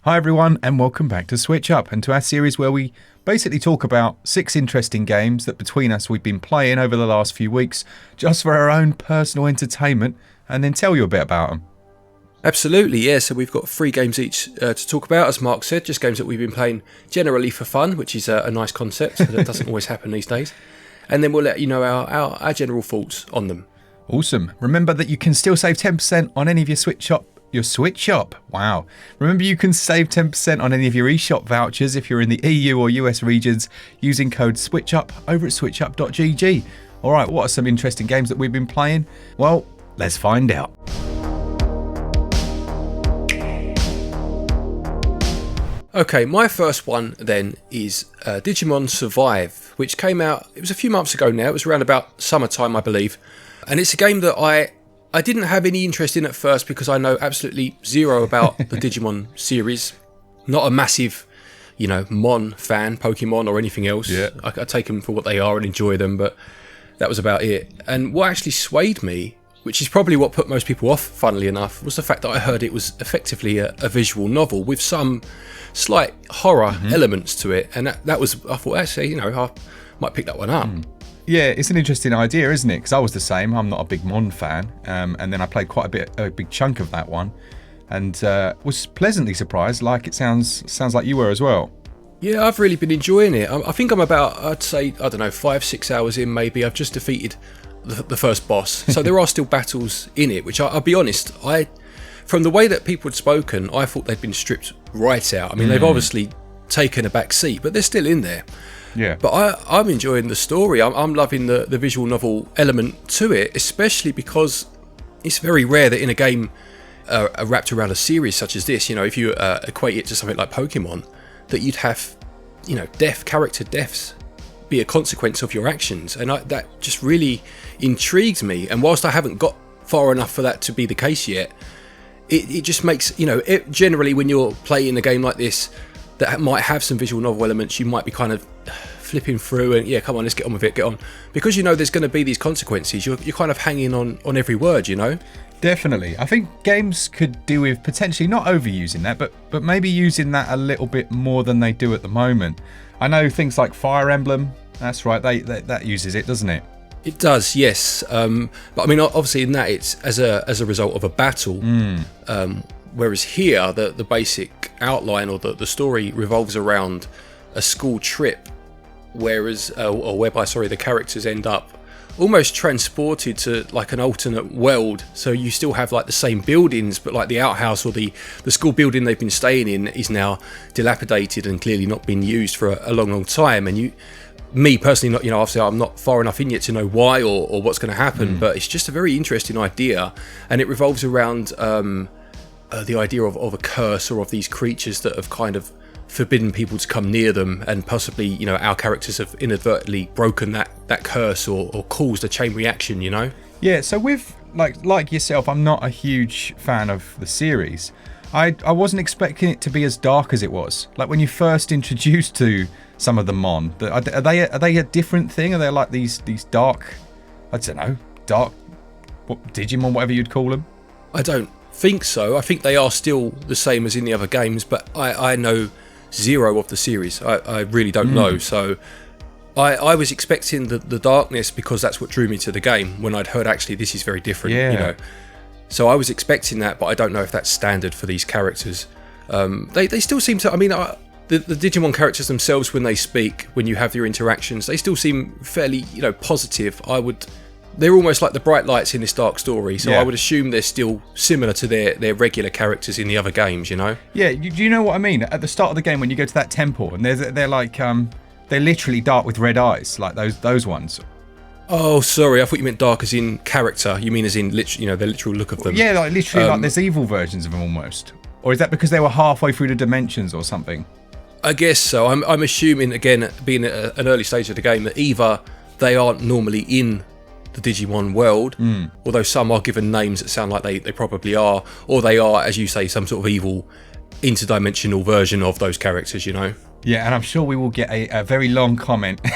Hi everyone and welcome back to SwitchUp and to our series where we basically talk about 6 interesting games that between us we've been playing over the last few weeks just for our own personal entertainment and then tell you a bit about them. Absolutely, yeah. So we've got 3 games each to talk about, as Mark said, just games that we've been playing generally for fun, which is a nice concept that doesn't always happen these days. And then we'll let you know our general thoughts on them. Awesome. Remember that you can still save 10% on any of your SwitchUp. Wow. Remember you can save 10% on any of your eShop vouchers if you're in the EU or US regions using code SwitchUp over at switchup.gg. Alright, what are some interesting games that we've been playing? Well, let's find out. Okay, my first one then is Digimon Survive, which came out, it was a few months ago now, it was around about summertime I believe. And it's a game that I didn't have any interest in at first because I know absolutely zero about the Digimon series. Not a massive, Mon fan, Pokemon or anything else. Yeah. I take them for what they are and enjoy them, but that was about it. And what actually swayed me, which is probably what put most people off, funnily enough, was the fact that I heard it was effectively a visual novel with some slight horror elements to it. And that was, I thought, actually, I might pick that one up. Yeah, it's an interesting idea, isn't it? Because I was the same. I'm not a big Mon fan. And then I played quite a big chunk of that one. And was pleasantly surprised, like it sounds like you were as well. Yeah, I've really been enjoying it. I think I'm about, I'd say, 5-6 hours in maybe. I've just defeated the first boss. So there are still battles in it, which I'll be honest, from the way that people had spoken, I thought they'd been stripped right out. I mean, they've obviously taken a back seat, but they're still in there. Yeah. But I'm enjoying the story. I'm loving the visual novel element to it, especially because it's very rare that in a game wrapped around a series such as this, if you equate it to something like Pokemon, that you'd have, character deaths be a consequence of your actions. And that just really intrigues me. And whilst I haven't got far enough for that to be the case yet, it just makes, generally when you're playing a game like this that might have some visual novel elements, you might be kind of flipping through and come on, let's get on with it, get on, because there's going to be these consequences. You're kind of hanging on every word. Definitely. I think games could do with potentially not overusing that, but maybe using that a little bit more than they do at the moment. I know things like Fire Emblem, that's right, that uses it, doesn't it? It does, yes. But I mean, obviously in that it's as a result of a battle. Whereas here, the basic outline or the story revolves around a school trip, whereby the characters end up almost transported to like an alternate world. So you still have like the same buildings, but like the outhouse or the school building they've been staying in is now dilapidated and clearly not been used for a long time. And me personally, not obviously I'm not far enough in yet to know why or what's going to happen, but it's just a very interesting idea, and it revolves around the idea of a curse or of these creatures that have kind of forbidden people to come near them, and possibly our characters have inadvertently broken that curse or caused a chain reaction. Yeah, so with like yourself, I'm not a huge fan of the series. I wasn't expecting it to be as dark as it was. Like when you first introduced to some of the Mon, are they a different thing? Are they like these dark, I don't know, dark Digimon, whatever you'd call them? I don't think so. I think they are still the same as in the other games, but I know zero of the series. I really don't know. So I was expecting the darkness because that's what drew me to the game, when I'd heard actually this is very different. So I was expecting that, but I don't know if that's standard for these characters. They still seem to, I mean, the Digimon characters themselves, when they speak, when you have your interactions, they still seem fairly positive. They're almost like the bright lights in this dark story, so I would assume they're still similar to their regular characters in the other games, Yeah, do you know what I mean? At the start of the game, when you go to that temple, and they're like, they're literally dark with red eyes, like those ones. Oh, sorry, I thought you meant dark as in character. You mean as in, the literal look of them? Yeah, like literally, like there's evil versions of them almost. Or is that because they were halfway through the dimensions or something? I guess so. I'm assuming, again, being at an early stage of the game, that either they aren't normally in the Digimon world, although some are given names that sound like they probably are, or they are, as you say, some sort of evil interdimensional version of those characters, Yeah, and I'm sure we will get a very long comment,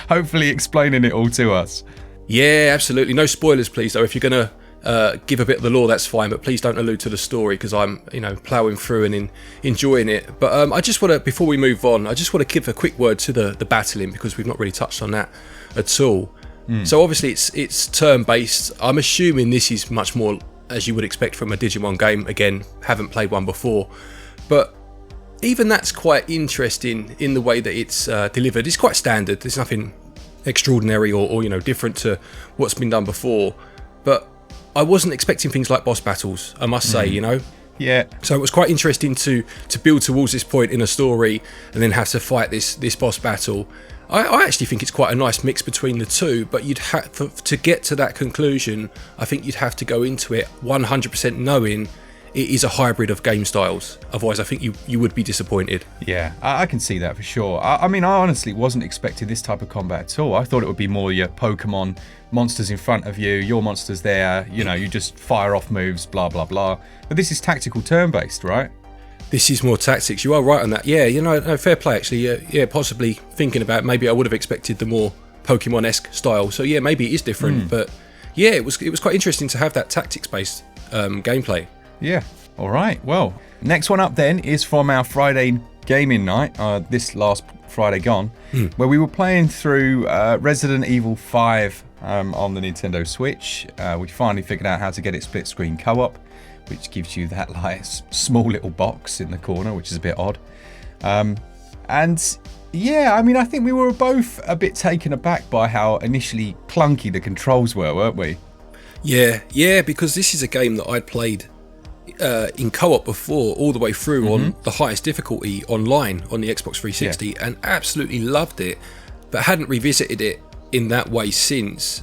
hopefully explaining it all to us. Yeah, absolutely. No spoilers, please, though. If you're going to give a bit of the lore, that's fine, but please don't allude to the story because I'm, ploughing through and enjoying it. But I just want to, before we move on, I just want to give a quick word to the battling because we've not really touched on that at all. So obviously it's turn-based. I'm assuming this is much more as you would expect from a Digimon game. Again, haven't played one before, but even that's quite interesting in the way that it's delivered. It's quite standard. There's nothing extraordinary or different to what's been done before. But I wasn't expecting things like boss battles, I must say, Yeah. So it was quite interesting to build towards this point in a story and then have to fight this boss battle. I actually think it's quite a nice mix between the two, but you'd have to get to that conclusion. I think you'd have to go into it 100% knowing it is a hybrid of game styles. Otherwise, I think you would be disappointed. Yeah, I can see that for sure. I mean, I honestly wasn't expecting this type of combat at all. I thought it would be more your Pokemon monsters in front of you, your monsters there, you just fire off moves, blah, blah, blah. But this is tactical turn-based, right? This is more tactics. You are right on that. Yeah, no, fair play, actually. Yeah, possibly thinking about it, maybe I would have expected the more Pokemon-esque style. So, yeah, maybe it is different. But, yeah, it was quite interesting to have that tactics-based gameplay. Yeah, all right. Well, next one up then is from our Friday gaming night, this last Friday gone, where we were playing through Resident Evil 5 on the Nintendo Switch. We finally figured out how to get it split screen co-op, which gives you that like small little box in the corner, which is a bit odd. And yeah, I mean, I think we were both a bit taken aback by how initially clunky the controls were, weren't we? Yeah, because this is a game that I'd played in co-op before, all the way through on the highest difficulty online on the Xbox 360, and absolutely loved it, but hadn't revisited it in that way since.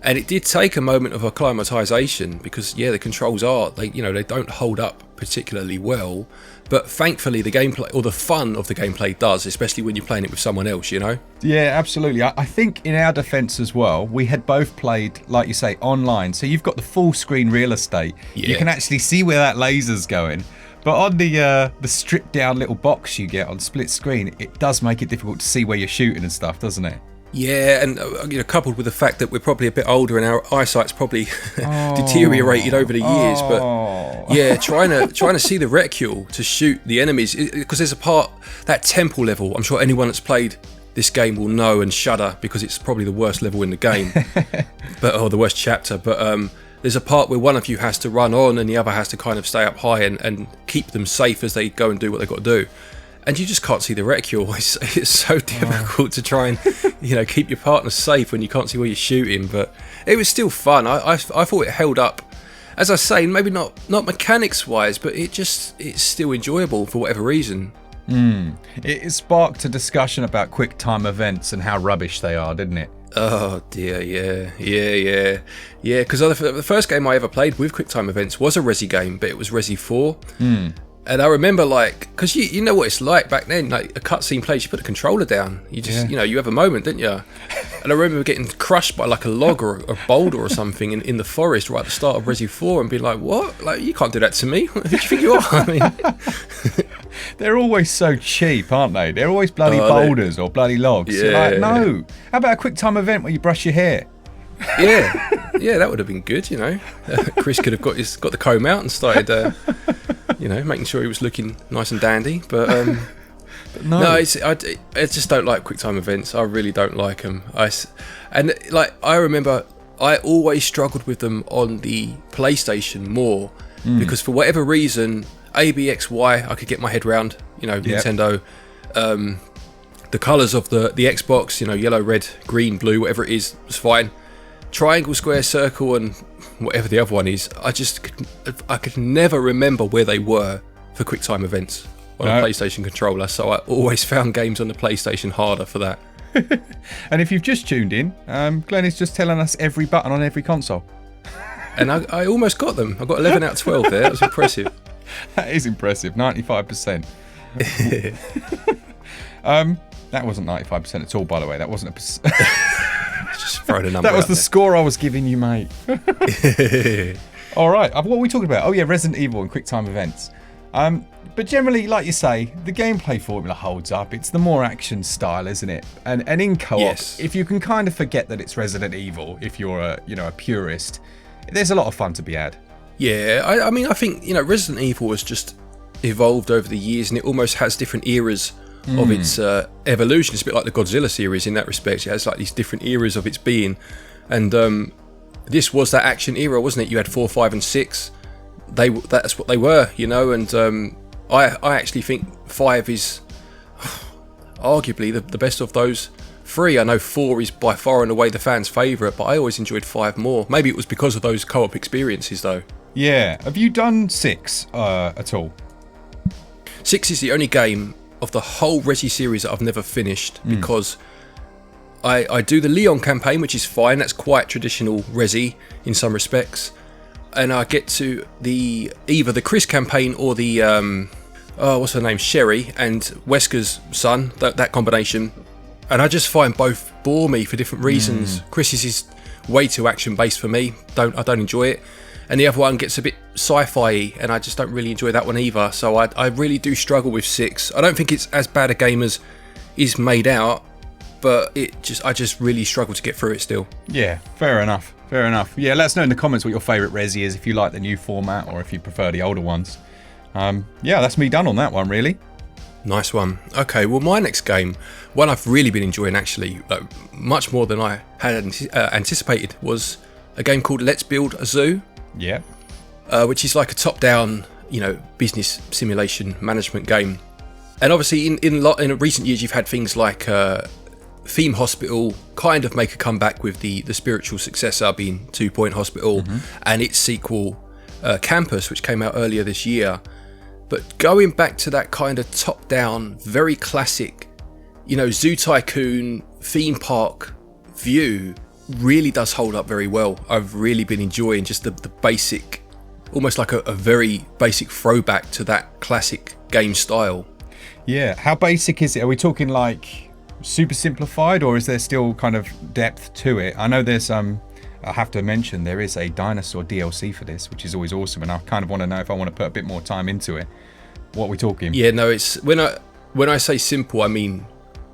And it did take a moment of acclimatization because the controls they don't hold up particularly well, but thankfully the gameplay, or the fun of the gameplay, does, especially when you're playing it with someone else. Yeah, absolutely. I think in our defense as well, we had both played, like you say, online, so you've got the full screen real estate. You can actually see where that laser's going. But on the stripped down little box you get on split screen, it does make it difficult to see where you're shooting and stuff, doesn't it? Yeah, and coupled with the fact that we're probably a bit older and our eyesight's probably deteriorated over the years, but yeah, trying to see the reticule to shoot the enemies, because there's a part, that temple level, I'm sure anyone that's played this game will know and shudder because it's probably the worst level in the game, or the worst chapter. But there's a part where one of you has to run on and the other has to kind of stay up high and keep them safe as they go and do what they've got to do. And you just can't see the reticule. It's so difficult to try and, keep your partner safe when you can't see where you're shooting. But it was still fun. I thought it held up. As I say, maybe not mechanics-wise, but it's still enjoyable for whatever reason. It sparked a discussion about quick time events and how rubbish they are, didn't it? Oh dear, yeah. Because the first game I ever played with quick time events was a Resi game, but it was Resi 4. And I remember, because you know what it's like back then, like a cutscene plays, you put the controller down. You just, you have a moment, didn't you? And I remember getting crushed by like a log or a boulder or something in the forest right at the start of Resi 4 and being like, what? Like, you can't do that to me. Who do you think you are? I mean, they're always so cheap, aren't they? They're always bloody boulders or bloody logs. Yeah. Like, no. How about a quick time event where you brush your hair? Yeah, that would have been good, Chris could have got the comb out and started... making sure he was looking nice and dandy, but no, I just don't like QuickTime events. I really don't like them. I remember I always struggled with them on the PlayStation more because for whatever reason, A, B, X, Y, I could get my head round. Nintendo, the colours of the Xbox, yellow, red, green, blue, whatever it is, was fine. Triangle, square, circle, and whatever the other one is, I could never remember where they were for QuickTime events on a PlayStation controller, so I always found games on the PlayStation harder for that. And if you've just tuned in, Glen is just telling us every button on every console. And I almost got them. I got 11 out of 12 there. That was impressive. That is impressive. 95%. That wasn't 95% at all, by the way. That wasn't a percent. Just throwing a number. That was the score I was giving you, mate. All right. What are we talking about? Oh, yeah, Resident Evil and QuickTime events. But generally, like you say, the gameplay formula holds up. It's the more action style, isn't it? And in co-op, if you can kind of forget that it's Resident Evil, if you're a purist, there's a lot of fun to be had. Yeah, I mean, I think, Resident Evil has just evolved over the years, and it almost has different eras of its evolution. It's a bit like the Godzilla series in that respect. It has like these different eras of its being, and this was that action era, wasn't it? You had 4, 5, and 6. That's what they were, and I actually think 5 is arguably the best of those 3. I know 4 is by far and away the fans' favourite, but I always enjoyed 5 more. Maybe it was because of those co-op experiences, though. Yeah. Have you done 6 at all? 6 is the only game of the whole Resi series that I've never finished, because I do the Leon campaign, which is fine. That's quite traditional Resi in some respects. And I get to either the Chris campaign or the what's her name, Sherry and Wesker's son, that combination. And I just find both bore me for different reasons. Chris's is way too action based for me. I don't enjoy it. And the other one gets a bit sci-fi, and I just don't really enjoy that one either. So I really do struggle with 6. I don't think it's as bad a game as is made out, but I just really struggle to get through it still. Yeah, fair enough. Yeah, let us know in the comments what your favourite Resi is, if you like the new format or if you prefer the older ones. Yeah, that's me done on that one, really. Nice one. Okay, well, my next game, one I've really been enjoying actually, much more than I had anticipated, was a game called Let's Build a Zoo. Yeah. Which is like a top-down, business simulation management game. And obviously, in recent years, you've had things like Theme Hospital kind of make a comeback with the spiritual successor being 2 Point Hospital, and its sequel, Campus, which came out earlier this year. But going back to that kind of top-down, very classic, Zoo Tycoon theme park view really does hold up very well. I've really been enjoying just the basic, almost like a very basic throwback to that classic game style. Yeah, how basic is it? Are we talking like super simplified, or is there still kind of depth to it? I know there's I have to mention there is a dinosaur DLC for this, which is always awesome, and I kind of want to know if I want to put a bit more time into it. What are we talking? Yeah, no, it's when I say simple, I mean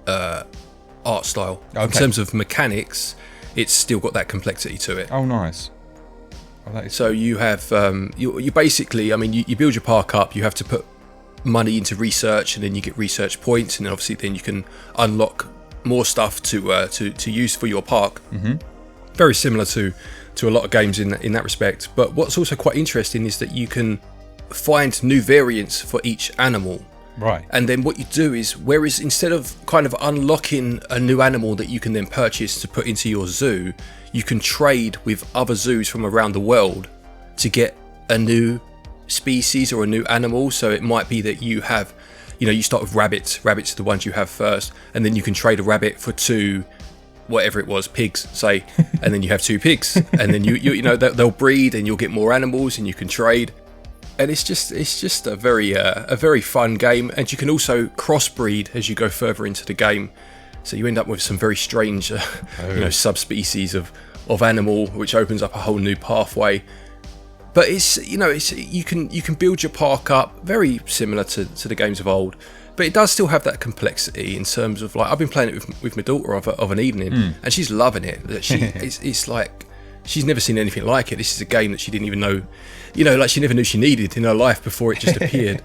art style. Okay. In terms of mechanics, it's still got that complexity to it. Oh, nice. Oh, that is so cool. You have you basically, I mean, you build your park up. You have to put money into research, and then you get research points, and then obviously then you can unlock more stuff to use for your park. Very similar to a lot of games in that respect. But what's also quite interesting is that you can find new variants for each animal. Right. And then what you do is, whereas instead of kind of unlocking a new animal that you can then purchase to put into your zoo, you can trade with other zoos from around the world to get a new species or a new animal. So it might be that you have, you start with rabbits are the ones you have first, and then you can trade a rabbit for 2, whatever it was, pigs, say, and then you have 2 pigs, and then they'll breed, and you'll get more animals, and you can trade. And it's just a very fun game, and you can also crossbreed as you go further into the game. So you end up with some very strange, subspecies of animal, which opens up a whole new pathway. But you can build your park up very similar to the games of old, but it does still have that complexity in terms of, like, I've been playing it with my daughter of an evening, and she's loving it. It's like she's never seen anything like it. This is a game that she didn't even know, like she never knew she needed in her life before it just appeared.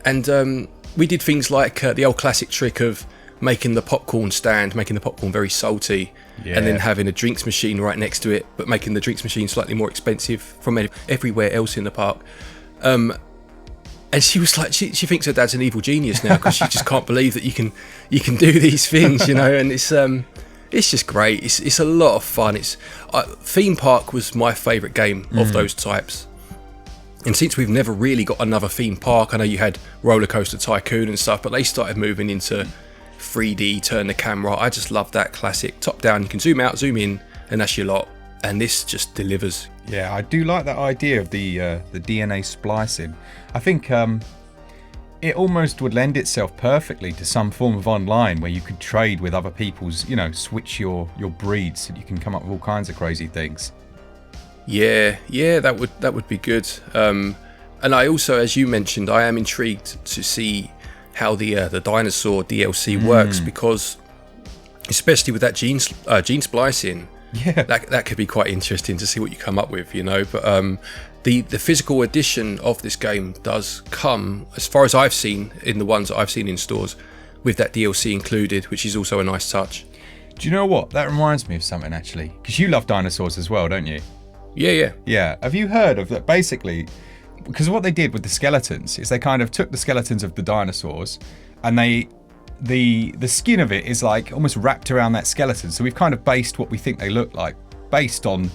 And we did things like the old classic trick of making the popcorn stand, making the popcorn very salty, and then having a drinks machine right next to it, but making the drinks machine slightly more expensive from everywhere else in the park. And she was like, she thinks her dad's an evil genius now, because she just can't believe that you can do these things, and it's just great. It's a lot of fun. Theme Park was my favourite game of those types. And since we've never really got another theme park, I know you had Roller Coaster Tycoon and stuff, but they started moving into 3D, turn the camera. I just love that classic top down. You can zoom out, zoom in, and that's your lot. And this just delivers. Yeah, I do like that idea of the DNA splicing. I think it almost would lend itself perfectly to some form of online where you could trade with other people's, switch your breeds, and you can come up with all kinds of crazy things. Yeah, that would be good. And I also, as you mentioned, I am intrigued to see how the dinosaur DLC works, because especially with that gene splicing, Yeah. That could be quite interesting to see what you come up with, But the physical edition of this game does come, as far as I've seen in the ones that I've seen in stores, with that DLC included, which is also a nice touch. Do you know what? That reminds me of something, actually. Because you love dinosaurs as well, don't you? Yeah. Yeah. Have you heard of that? Basically, because what they did with the skeletons is they kind of took the skeletons of the dinosaurs and the skin of it is like almost wrapped around that skeleton. So we've kind of based what we think they look like based on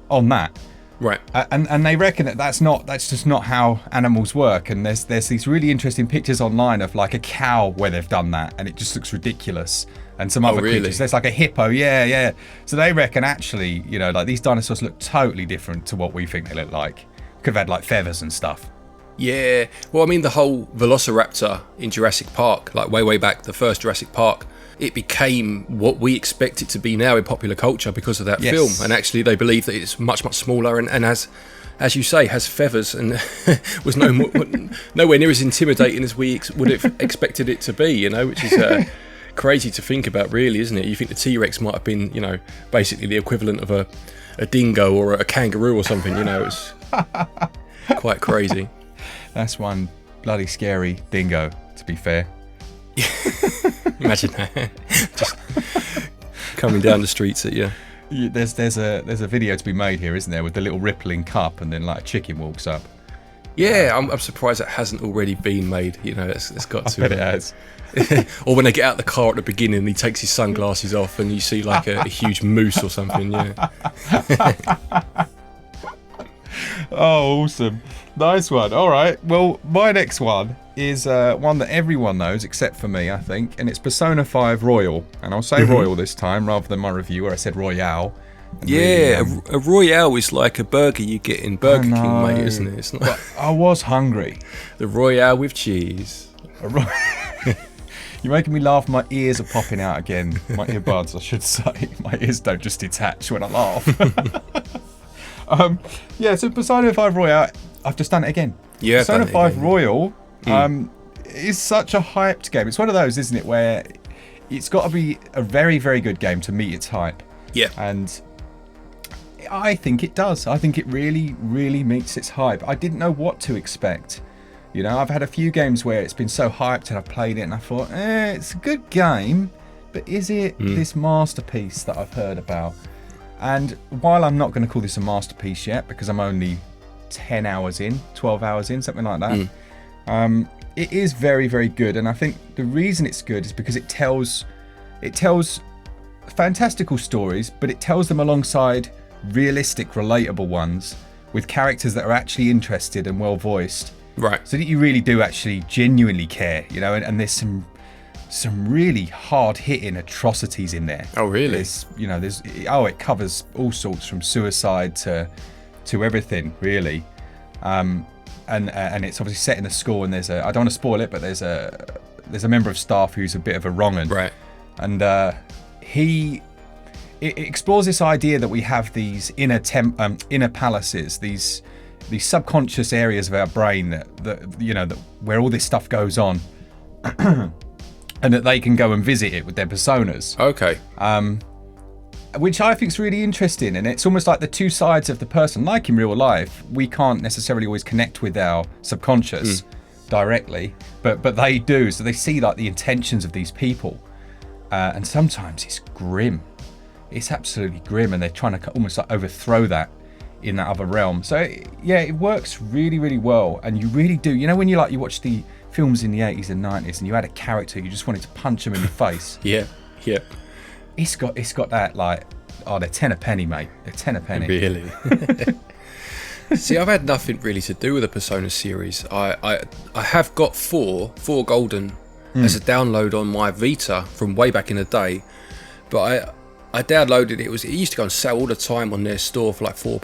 that. Right. And they reckon that's just not how animals work. And there's these really interesting pictures online of like a cow where they've done that, and it just looks ridiculous. And some other creatures. There's like a hippo. Yeah. So they reckon actually, like these dinosaurs look totally different to what we think they look like. Could have had like feathers and stuff. Yeah. Well, I mean, the whole Velociraptor in Jurassic Park, like way back, the first Jurassic Park, it became what we expect it to be now in popular culture because of that film. And actually, they believe that it's much smaller and has, as you say, has feathers and was nowhere near as intimidating as we would have expected it to be. Which is crazy to think about, really, isn't it? You think the T-Rex might have been, basically the equivalent of a dingo or a kangaroo or something. It's quite crazy. That's one bloody scary dingo, to be fair. Imagine that. Just coming down the streets at you. There's a video to be made here, isn't there, with the little rippling cup and then like a chicken walks up. Yeah, I'm surprised that hasn't already been made. It's got to. I bet it has. Or when they get out the car at the beginning and he takes his sunglasses off and you see like a huge moose or something. Yeah. Oh, awesome. Nice one. All right. Well, my next one is one that everyone knows except for me, I think, and it's Persona 5 Royal. And I'll say Royal this time rather than my review where I said Royale. Yeah, really, a Royale is like a burger you get in Burger King, mate, isn't it? It's not... But I was hungry. The Royale with cheese. You're making me laugh. My ears are popping out again. My earbuds, I should say. My ears don't just detach when I laugh. So Persona 5 Royal, I've just done it again. Yeah, Persona 5 Royal is such a hyped game. It's one of those, isn't it, where it's got to be a very, very good game to meet its hype. Yeah. And I think it does. I think it really, really meets its hype. I didn't know what to expect. I've had a few games where it's been so hyped and I've played it and I thought, it's a good game, but is it this masterpiece that I've heard about? And while I'm not going to call this a masterpiece yet, because I'm only 10 hours in, 12 hours in, something like that, it is very, very good. And I think the reason it's good is because it tells fantastical stories, but it tells them alongside realistic, relatable ones with characters that are actually interested and well voiced. Right. So that you really do actually genuinely care, and there's some really hard-hitting atrocities in there. Oh, really? It covers all sorts from suicide to everything, really. And it's obviously set in a school, and I don't want to spoil it, but there's a member of staff who's a bit of a wrong'un. Right. And it explores this idea that we have these inner palaces, these subconscious areas of our brain that where all this stuff goes on. And that they can go and visit it with their personas. Okay. Which I think is really interesting. And it's almost like the two sides of the person. Like in real life, we can't necessarily always connect with our subconscious directly, but they do. So they see like the intentions of these people. And sometimes it's grim. It's absolutely grim. And they're trying to almost like overthrow that in that other realm. So yeah, it works really, really well. And you really do. When you watch the films in the 80s and 90s and you had a character you just wanted to punch them in the face. Yeah. It's got that they're 10 a penny, mate. They're 10 a penny. Really? See, I've had nothing really to do with the Persona series. I have got four Golden as a download on my Vita from way back in the day, but I downloaded it. It used to go on sale all the time on their store for like £4.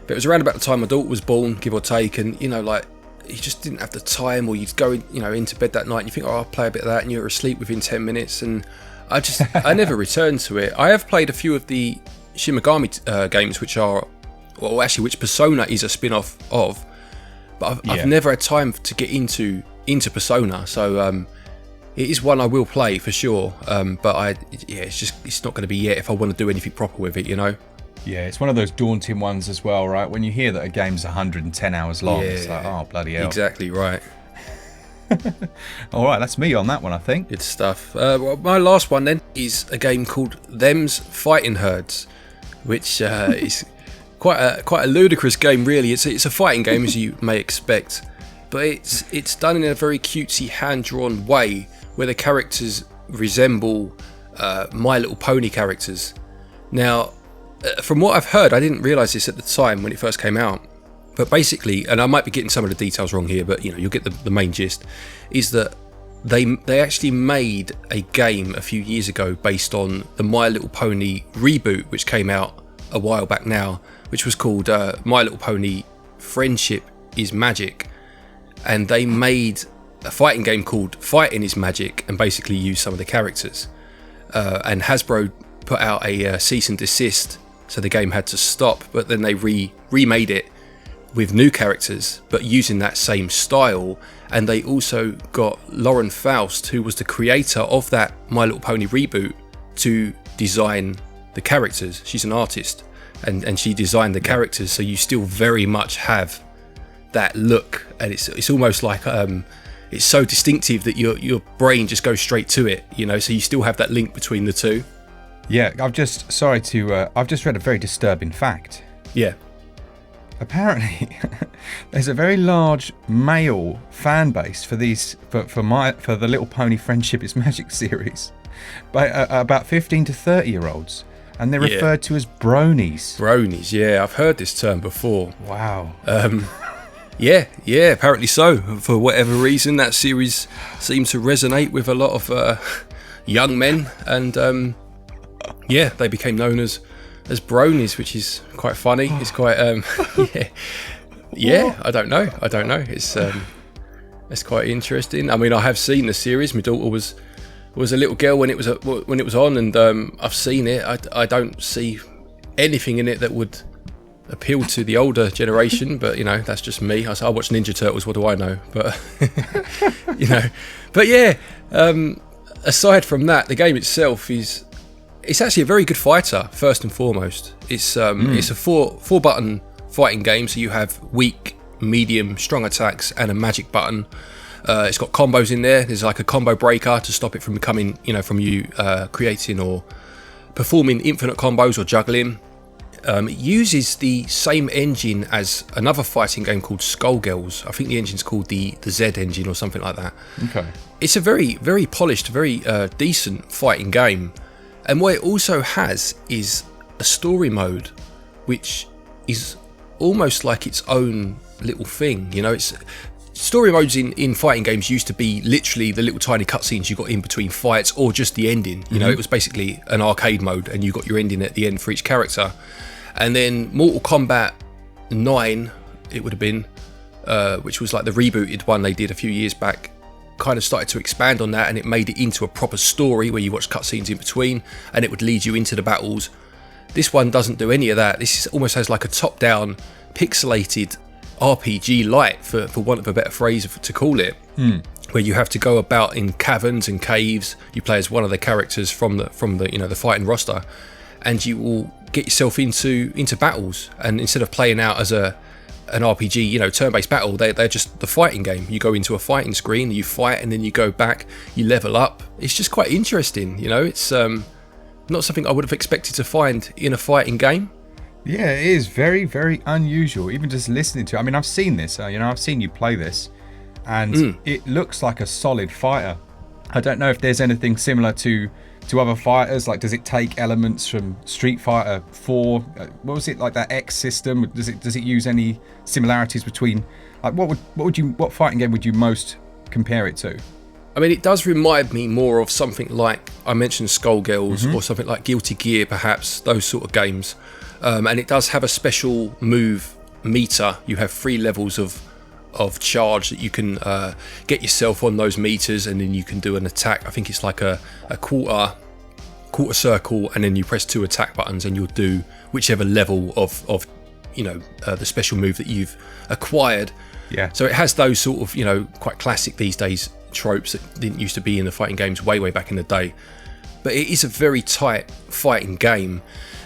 But it was around about the time my daughter was born, give or take, and you just didn't have the time, or you'd go into bed that night and you think, I'll play a bit of that, and you're asleep within 10 minutes, and I never returned to it. I have played a few of the Shin Megami games, which Persona is a spin-off of, but I've never had time to get into Persona, so it is one I will play for sure. But it's not going to be yet if I want to do anything proper with it, you know. Yeah, it's one of those daunting ones as well, right? When you hear that a game's 110 hours long, it's like, oh, bloody hell. Exactly right. All right, that's me on that one, I think. Good stuff. Well, my last one then is a game called Them's Fighting Herds, which is quite a ludicrous game, really. It's a fighting game, as you may expect, but it's done in a very cutesy, hand-drawn way, where the characters resemble My Little Pony characters. Now, from what I've heard, I didn't realise this at the time when it first came out, but basically, and I might be getting some of the details wrong here, but you'll get the main gist, is that they actually made a game a few years ago based on the My Little Pony reboot, which came out a while back now, which was called My Little Pony Friendship is Magic, and they made a fighting game called Fightin is Magic and basically used some of the characters, and Hasbro put out a cease and desist, so the game had to stop, but then they remade it with new characters but using that same style. And they also got Lauren Faust, who was the creator of that My Little Pony reboot, to design the characters. She's an artist, and she designed the characters, so you still very much have that look, and it's almost like it's so distinctive that your brain just goes straight to it, so you still have that link between the two. Yeah, I've just read a very disturbing fact. Yeah. Apparently, there's a very large male fan base for the Little Pony Friendship is Magic series, by about 15 to 30-year-olds, and they're referred to as bronies. Bronies, yeah, I've heard this term before. Wow. Yeah, apparently so. For whatever reason, that series seemed to resonate with a lot of young men, and they became known as bronies, which is quite funny. It's quite I don't know. It's quite interesting. I mean, I have seen the series. My daughter was a little girl when it was on, and I've seen it. I don't see anything in it that would appeal to the older generation, but that's just me. I watch Ninja Turtles. What do I know? But aside from that, the game itself it's actually a very good fighter, first and foremost. It's a four button fighting game, so you have weak, medium, strong attacks and a magic button. It's got combos in there. There's like a combo breaker to stop it from becoming, from you creating or performing infinite combos or juggling. It uses the same engine as another fighting game called Skullgirls. I think the engine's called the Z engine or something like that. Okay. It's a very, very polished, very decent fighting game. And what it also has is a story mode, which is almost like its own little thing. It's story modes in fighting games used to be literally the little tiny cutscenes you got in between fights, or just the ending. It was basically an arcade mode, and you got your ending at the end for each character. And then Mortal Kombat 9, it would have been, which was like the rebooted one they did a few years back, kind of started to expand on that, and it made it into a proper story where you watch cutscenes in between and it would lead you into the battles. This one doesn't do any of that. This almost has like a top-down pixelated RPG light, for want of a better phrase to call it, where you have to go about in caverns and caves. You play as one of the characters from the the fighting roster, and you will get yourself into battles. And instead of playing out as an RPG, turn-based battle, they're just the fighting game. You go into a fighting screen, you fight, and then you go back, you level up. It's just quite interesting, It's not something I would have expected to find in a fighting game. Yeah, it is very, very unusual, even just listening to it. I mean, I've seen this, I've seen you play this, and it looks like a solid fighter. I don't know if there's anything similar to other fighters. Like, does it take elements from Street Fighter 4? What was it, like that X system? Does it use any similarities between, like, what fighting game would you most compare it to? I mean, it does remind me more of something like, I mentioned Skullgirls, or something like Guilty Gear, perhaps, those sort of games. And it does have a special move meter. You have 3 levels of charge that you can get yourself on those meters, and then you can do an attack. I think it's like a quarter circle, and then you press 2 attack buttons, and you'll do whichever level of the special move that you've acquired. Yeah. So it has those sort of, quite classic these days tropes that didn't used to be in the fighting games way back in the day. But it is a very tight fighting game.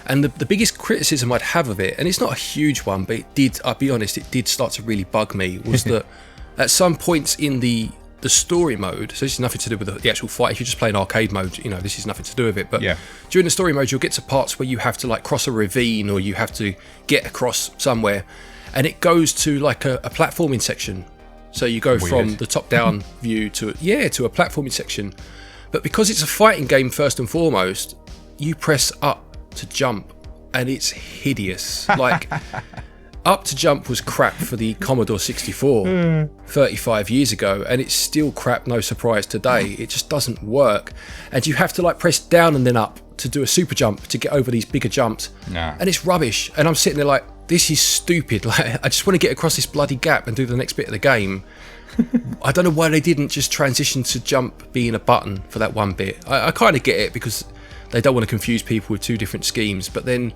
And the biggest criticism I'd have of it, and it's not a huge one, but I'll be honest, it did start to really bug me, was that at some points in the story mode, so this is nothing to do with the actual fight, if you're just playing arcade mode, this is nothing to do with it, but during the story mode you'll get to parts where you have to like cross a ravine, or you have to get across somewhere, and it goes to like a platforming section. So you go from the top down view to a platforming section. But because it's a fighting game first and foremost, you press up to jump, and it's hideous. Like, up to jump was crap for the Commodore 64 35 years ago, and it's still crap, no surprise today. It just doesn't work. And you have to like press down and then up to do a super jump to get over these bigger jumps. And it's rubbish. And I'm sitting there like, this is stupid. Like, I just want to get across this bloody gap and do the next bit of the game. I don't know why they didn't just transition to jump being a button for that one bit. I kind of get it, because they don't want to confuse people with two different schemes, but then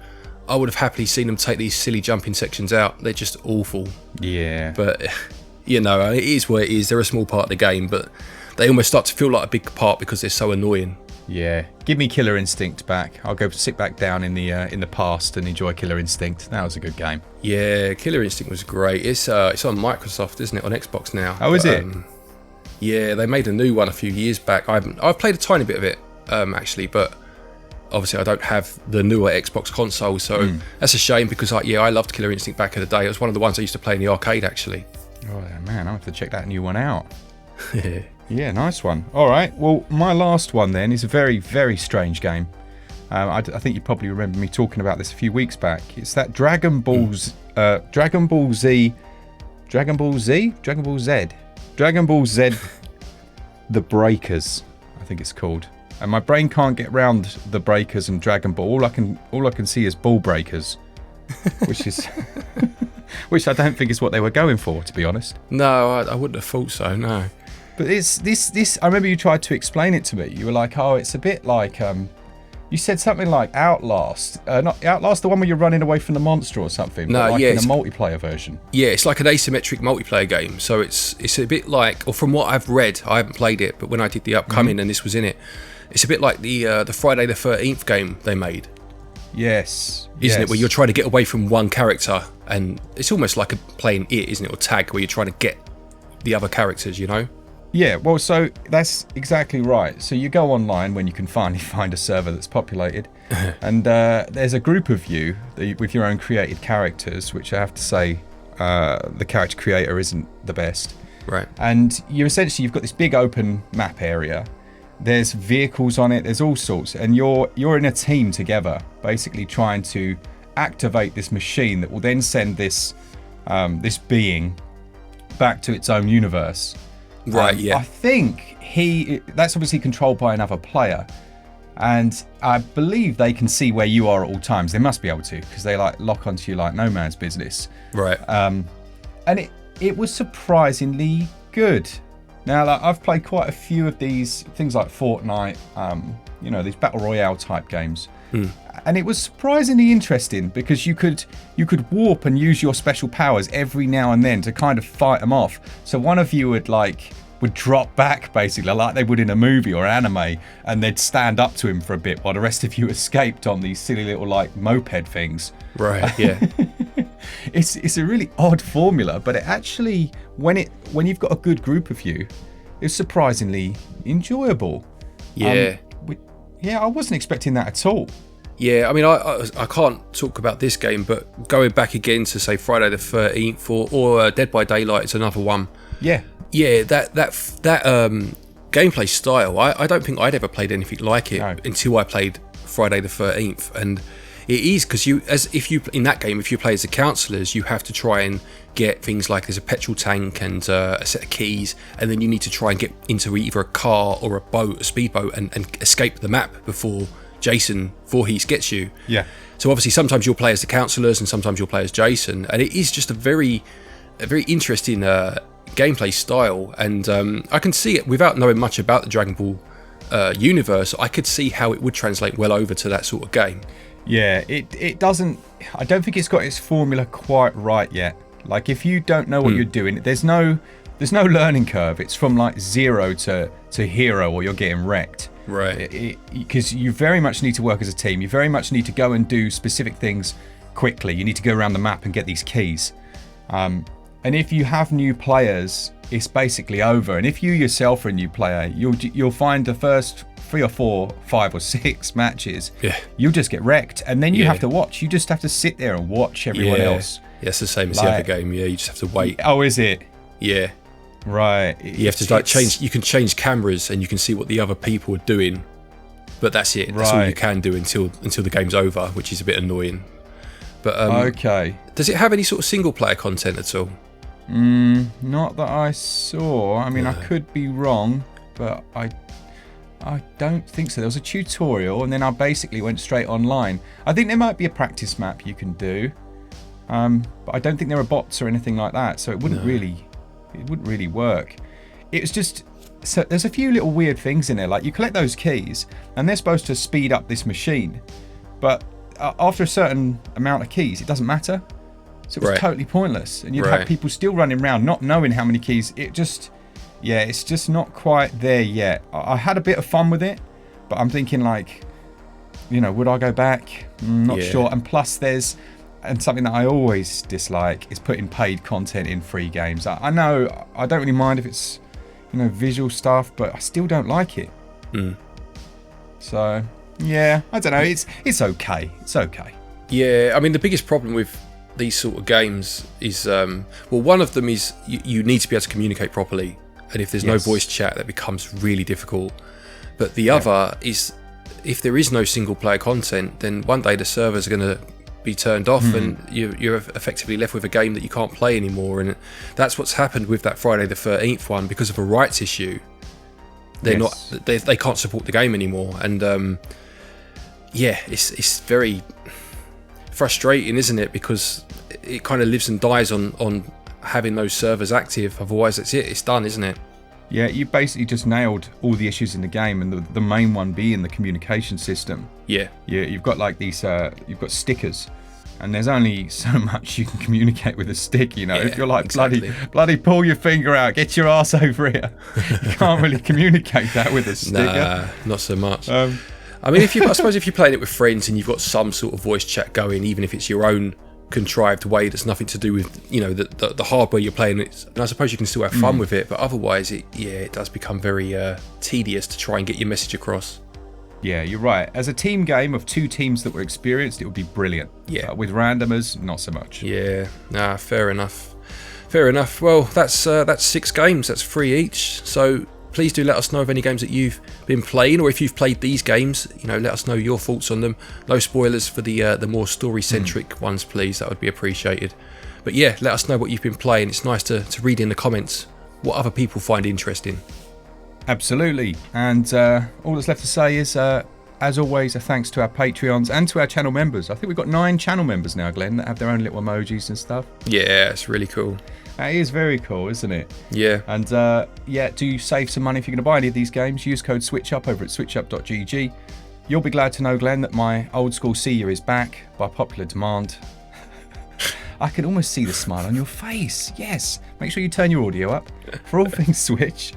I would have happily seen them take these silly jumping sections out. They're just awful. Yeah. But, it is what it is. They're a small part of the game, but they almost start to feel like a big part because they're so annoying. Yeah. Give me Killer Instinct back. I'll go sit back down in the past and enjoy Killer Instinct. That was a good game. Yeah, Killer Instinct was great. It's on Microsoft, isn't it? On Xbox now. Oh, is it? Yeah, they made a new one a few years back. I've played a tiny bit of it, actually, but obviously I don't have the newer Xbox console, so that's a shame, because I loved Killer Instinct back in the day. It was one of the ones I used to play in the arcade, actually. Oh man, I'll have to check that new one out. Yeah, nice one. All right, well, my last one then is a very, very strange game. I think you probably remember me talking about this a few weeks back. It's that Dragon Ball Z, Dragon Ball Z, The Breakers, I think it's called. And my brain can't get round the Breakers and Dragon Ball. All I can see is Ball Breakers, which I don't think is what they were going for, to be honest. No, I wouldn't have thought so. No. But it's this. I remember you tried to explain it to me. You were like, "Oh, it's a bit like." You said something like Outlast, not Outlast, the one where you're running away from the monster or something. No, but like yeah, in a multiplayer version. Yeah, it's like an asymmetric multiplayer game. So it's a bit like, or from what I've read, I haven't played it, but when I did the upcoming and this was in it, it's a bit like the Friday the 13th game they made. Yes. Isn't it? Where you're trying to get away from one character, and it's almost like playing It, isn't it? Or Tag, where you're trying to get the other characters, Yeah, well, so that's exactly right. So you go online when you can finally find a server that's populated, and there's a group of you with your own created characters, which I have to say, the character creator isn't the best. Right. And you've got this big open map area. There's vehicles on it. There's all sorts, and you're in a team together, basically trying to activate this machine that will then send this being back to its own universe. Right, yeah. I think that's obviously controlled by another player, and I believe they can see where you are at all times. They must be able to, because they like lock onto you like no man's business. Right. And it was surprisingly good. Now, like, I've played quite a few of these things like Fortnite, these battle royale type games. And it was surprisingly interesting, because you could warp and use your special powers every now and then to kind of fight them off. So one of you would drop back, basically, like they would in a movie or anime, and they'd stand up to him for a bit while the rest of you escaped on these silly little like moped things. Right, yeah. It's a really odd formula, but it actually, when you've got a good group of you, it's surprisingly enjoyable. Yeah. I wasn't expecting that at all. Yeah, I mean, I can't talk about this game, but going back again to say Friday the 13th or Dead by Daylight is another one. Yeah. Yeah, that gameplay style, I don't think I'd ever played anything like it until I played Friday the 13th, and it is because in that game, if you play as the counsellors, you have to try and get things like there's a petrol tank and a set of keys, and then you need to try and get into either a car or a boat, a speedboat, and escape the map before Jason Voorhees gets you. Yeah. So obviously sometimes you'll play as the counsellors and sometimes you'll play as Jason, and it is just a very interesting gameplay style, and I can see it without knowing much about the Dragon Ball universe. I could see how it would translate well over to that sort of game. Yeah, it doesn't. I don't think it's got its formula quite right yet. Like, if you don't know what you're doing, there's no there's no learning curve. It's from like 0 to hero, or you're getting wrecked. Right. Because you very much need to work as a team. You very much need to go and do specific things quickly. You need to go around the map and get these keys. And if you have new players, it's basically over. And if you yourself are a new player, you'll find the first 3 or 4, 5 or 6 matches, you'll just get wrecked, and then you have to watch. You just have to sit there and watch everyone else. Yeah, it's the same as the other game. Yeah, you just have to wait. Oh, is it? Yeah. Right. You have to like change. You can change cameras and you can see what the other people are doing, but that's it. That's all you can do until the game's over, which is a bit annoying. But okay. Does it have any sort of single player content at all? Not that I saw. I mean, I could be wrong, but I don't think so. There was a tutorial, and then I basically went straight online. I think there might be a practice map you can do, but I don't think there are bots or anything like that. So it wouldn't really work. It was just, so there's a few little weird things in there. Like, you collect those keys, and they're supposed to speed up this machine, but after a certain amount of keys, it doesn't matter. So it was totally pointless, and you'd have people still running around not knowing how many keys. It just, it's just not quite there yet. I had a bit of fun with it, but I'm thinking, like, would I go back? Not sure. And plus and something that I always dislike is putting paid content in free games. I know I don't really mind if it's, visual stuff, but I still don't like it. So, I don't know. It's okay. It's okay. Yeah, I mean, the biggest problem with these sort of games is, one of them is you need to be able to communicate properly, and if there's no voice chat, that becomes really difficult. But the other is, if there is no single player content, then one day the servers are going to be turned off, and you're effectively left with a game that you can't play anymore. And that's what's happened with that Friday the 13th one. Because of a rights issue, they can't support the game anymore. And it's very frustrating, isn't it? Because it kind of lives and dies on having those servers active. Otherwise, that's it. It's done, isn't it? Yeah, you basically just nailed all the issues in the game, and the main one being the communication system. Yeah, you've got like these, you've got stickers, and there's only so much you can communicate with a stick. If you're like, bloody pull your finger out, get your ass over here. You can't really communicate that with a sticker. Nah, not so much. I mean, I suppose if you're playing it with friends and you've got some sort of voice chat going, even if it's your own contrived way that's nothing to do with the hardware you're playing, and I suppose you can still have fun with it, but otherwise it does become very tedious to try and get your message across. Yeah, you're right. As a team game of 2 teams that were experienced, it would be brilliant. Yeah, with randomers, not so much. Yeah, fair enough. Well, that's 6 games. That's 3 each. So please do let us know of any games that you've been playing, or if you've played these games, let us know your thoughts on them. No spoilers for the more story-centric ones, please. That would be appreciated. But yeah, let us know what you've been playing. It's nice to read in the comments what other people find interesting. Absolutely. And all that's left to say is, as always, a thanks to our Patreons and to our channel members. I think we've got 9 channel members now, Glenn, that have their own little emojis and stuff. Yeah, it's really cool. That is very cool, isn't it? Yeah. And do save some money if you're going to buy any of these games. Use code SwitchUp over at switchup.gg. You'll be glad to know, Glenn, that my old school seer is back by popular demand. I can almost see the smile on your face. Yes. Make sure you turn your audio up. For all things Switch,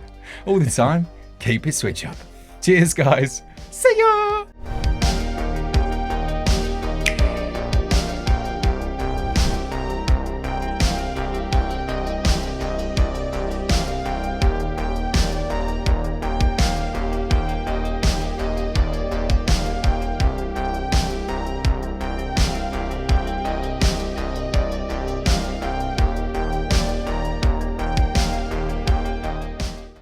all the time, keep it Switch Up. Cheers, guys. See ya!